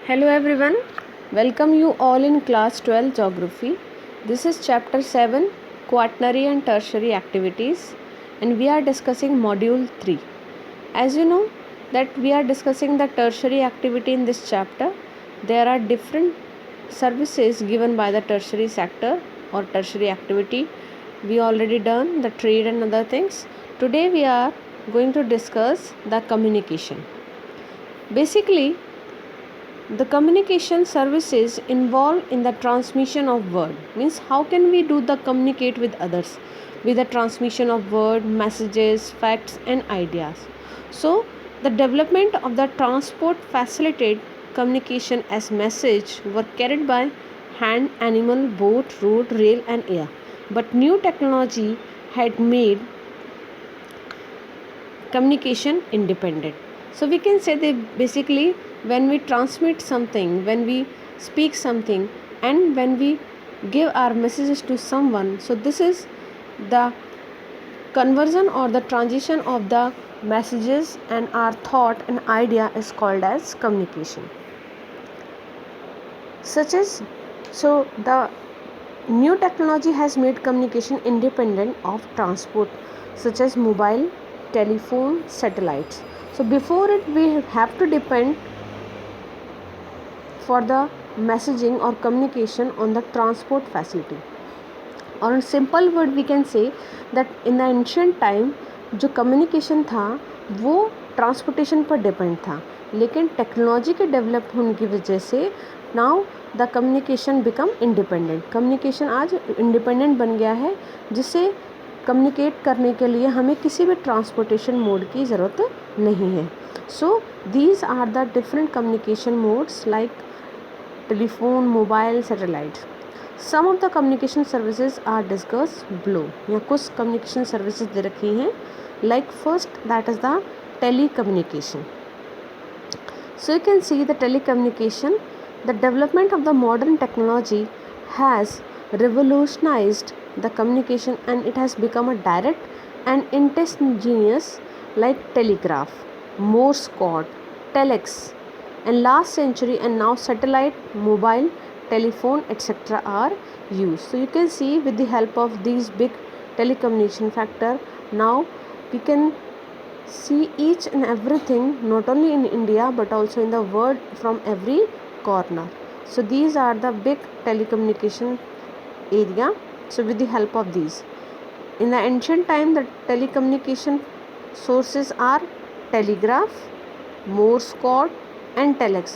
Hello everyone, welcome you all in class 12 geography. This is chapter 7 quaternary and tertiary activities and we are discussing module 3. As you know that we are discussing the tertiary activity in this chapter. There are different services given by the tertiary sector or tertiary activity. We already done the trade and other things. Today we are going to discuss the communication. Basically, the communication services involved in the transmission of word means how can we do the communicate with others with the transmission of word, messages, facts and ideas. So the development of the transport facilitate communication as message were carried by hand, animal, boat, road, rail and air. But new technology had made communication independent. So we can say that basically when we transmit something, when we speak something and when we give our messages to someone, so this is the conversion or the transition of the messages and our thought and idea is called as communication. So the new technology has made communication independent of transport such as mobile, telephone, satellites. So before it we have to depend for the messaging or communication on the transport facility. और in simple word we can say that in the ancient time जो communication था वो transportation पर depend था, लेकिन technology के develop होने की वजह से now the communication become independent. communication आज independent बन गया है जिससे कम्युनिकेट करने के लिए हमें किसी भी ट्रांसपोर्टेशन मोड की ज़रूरत नहीं है. So these are the different communication modes like telephone, mobile, satellite. Some of the communication services are discuss below. यहाँ कुछ कम्युनिकेशन सर्विसेज दे रखी हैं like first that is the telecommunication. So you can see the telecommunication. The development of the modern technology has revolutionized the communication and it has become a direct and instantaneous like telegraph, Morse code, telex and last century and now satellite, mobile, telephone etc. are used. So you can see with the help of these big telecommunication factor now we can see each and everything not only in India but also in the world from every corner. So these are the big telecommunication area. So with the help of these, in the ancient time the telecommunication sources are telegraph, Morse code and telex.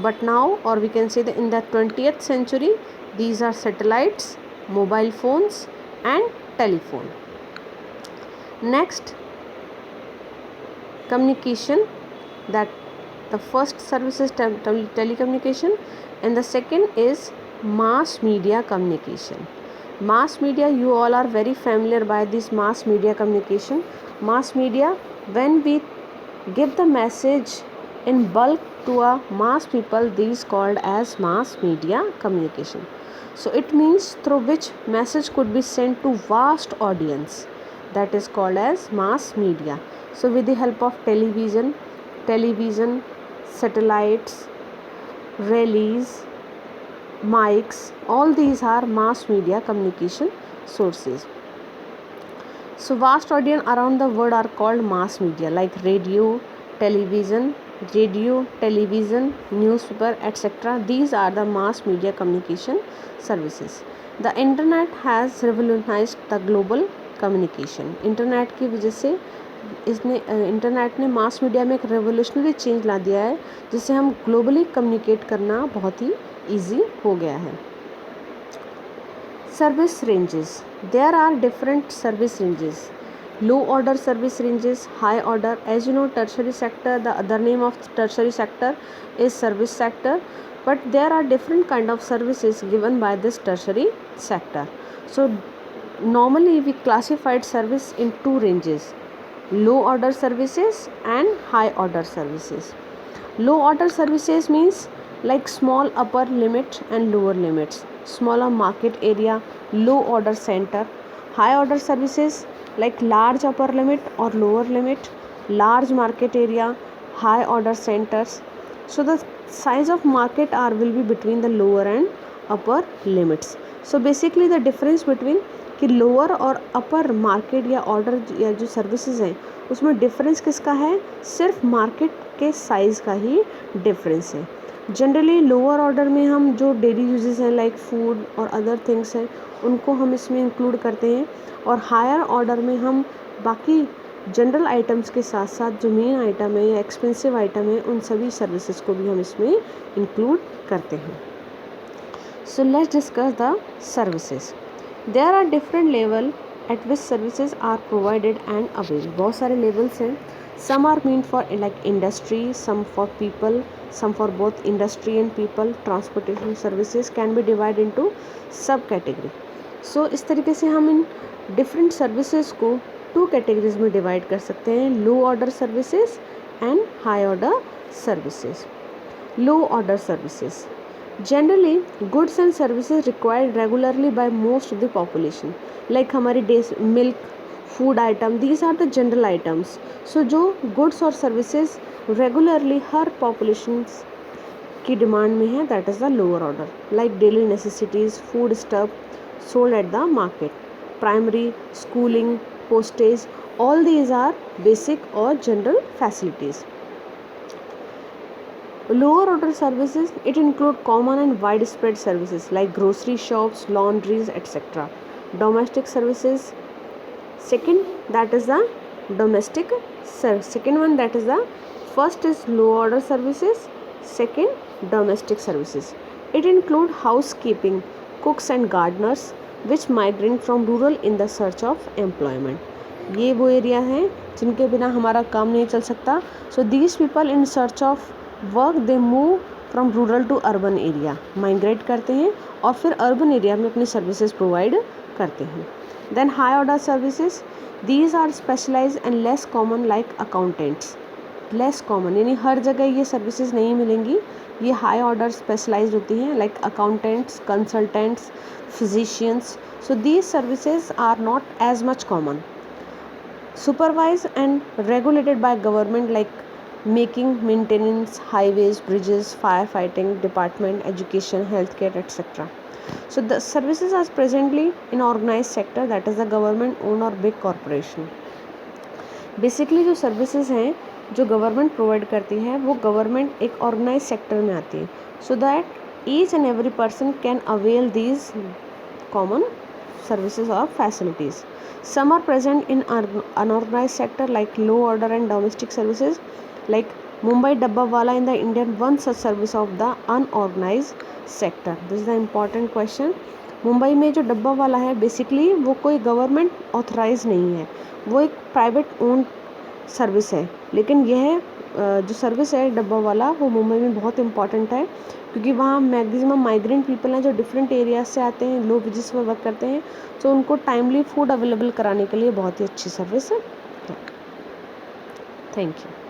But now, or we can say that in the 20th century these are satellites, mobile phones and telephone. Next communication, that the first service is telecommunication and the second is mass media communication. Mass media, you all are very familiar by this mass media communication. Mass media, when we give the message in bulk to a mass people, these called as mass media communication. So it means through which message could be sent to vast audience, that is called as mass media. So with the help of television, satellites, relays, mics, all these are mass media communication sources. So vast audience around the world are called mass media like radio, television, newspaper etc. These are the mass media communication services. The internet has revolutionized the global communication. Internet की वजह से internet ने mass media में एक revolutionary change ला दिया है जिससे हम ग्लोबली कम्युनिकेट करना बहुत ही ईजी हो गया है. Service ranges, there are different service ranges. Low order service ranges, high order. As you know tertiary sector, the other name of tertiary sector is service sector, but there are different kind of services given by this tertiary sector. So normally we classified service in two ranges, low order services and high order services. Low order services means like small upper limit and lower limits, smaller market area, low order center. High order services like large upper limit or lower limit, large market area, high order centers. So the size of market R will be between the lower and upper limits. So basically the difference between कि lower और अपर market या order या जो services हैं उसमें difference किसका है, सिर्फ मार्केट के साइज़ का ही डिफरेंस है. जनरली लोअर ऑर्डर में हम जो डेली यूजेस हैं लाइक फूड और अदर थिंग्स हैं उनको हम इसमें इंक्लूड करते हैं, और हायर ऑर्डर में हम बाकी जनरल आइटम्स के साथ साथ जो मेन आइटम है या एक्सपेंसिव आइटम है उन सभी सर्विसेज को भी हम इसमें इंक्लूड करते हैं. So let's discuss the services. There are different level at which services are provided and avail. बहुत सारे लेवल्स हैं. Some are mean for like industry, some for people, some for both industry and people. Transportation services can be divided into सब category. So इस तरीके से हम इन different services को 2 categories में divide कर सकते हैं, low order services and high order services. Low order services generally goods and services required regularly by most of the population, like हमारी days milk, food item, these are the general items. So जो goods और services regularly हर population की demand में है that is the lower order, like daily necessities, food stuff sold at the market, primary, schooling, postage, all these are basic और general facilities. Lower order services, it include common and widespread services like grocery shops, laundries, etc. Domestic services, second that is the domestic second one that is the first is low order services, second domestic services. It include housekeeping, cooks and gardeners which migrate from rural in the search of employment. ये वो area हैं जिनके बिना हमारा काम नहीं चल सकता. So these people in search of work they move from rural to urban area, migrate करते हैं और फिर अर्बन एरिया में अपनी सर्विसेज प्रोवाइड करते हैं. Then high order services, these are specialise and less common like accountants. Less common यानी हर जगह ये सर्विसेज नहीं मिलेंगी, ये हाई ऑर्डर स्पेशलाइज होती हैं like accountants, consultants, physicians. So these services are not as much common. Supervise and regulated by government like making, maintenance, highways, bridges, firefighting department, education, healthcare, etc. So the services are presently in organized sector, that is the government owned or big corporation. Basically जो services हैं जो government provide करती है वो government एक organized sector में आती है, so that each and every person can avail these common services or facilities. Some are present in unorganized sector like low order and domestic services, like Mumbai Dabbawala in the Indian one such service of the unorganized sector. This is the important question. Mumbai में जो डब्बा वाला है basically वो कोई government authorise नहीं है, वो एक प्राइवेट ओन सर्विस है. लेकिन यह जो सर्विस है डब्बा वाला वो मुंबई में बहुत इंपॉर्टेंट है क्योंकि वहाँ मैक्सिमम माइग्रेंट पीपल हैं जो डिफरेंट एरियाज से आते हैं, लो वेजेस पर वर्क करते हैं. तो उनको टाइमली फूड अवेलेबल कराने के लिए बहुत ही अच्छी सर्विस है. Thank you.